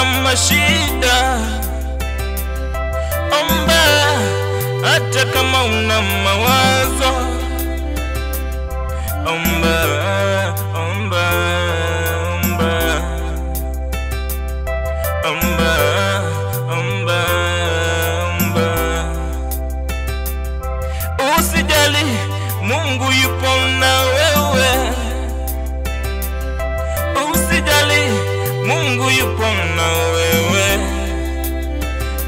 una mashida, omba. Hata kama una mawazo, omba, omba, omba, omba, omba, omba. Usijali, Mungu yupo na wewe. Usijali, Mungu yupo na wewe.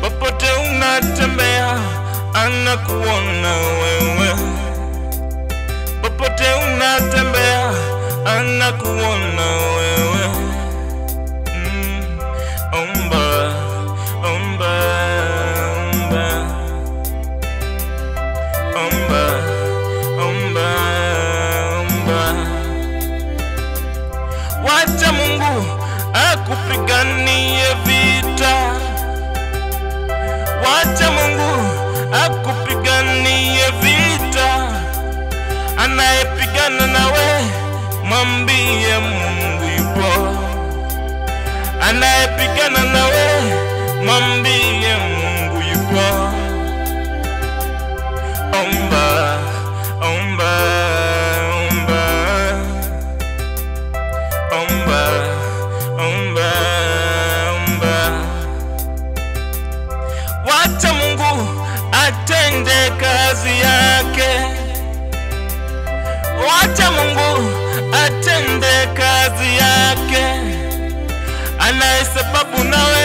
Popote unatembea, anakuona wewe. Popote unatembea, anakuona wewe. Omba, omba, omba, omba, omba, omba. Wacha Mungu akupiganie vita. Wacha Mungu akupiganie vita. Anayepigana nawe, mwambie Mungu yupo. Anayepigana nawe, mwambie Mungu yupo. Omba, omba, omba, omba, omba, omba. Wacha Mungu atende kazi yake. Wacha Mungu atende kazi yake. Anayesababu nawe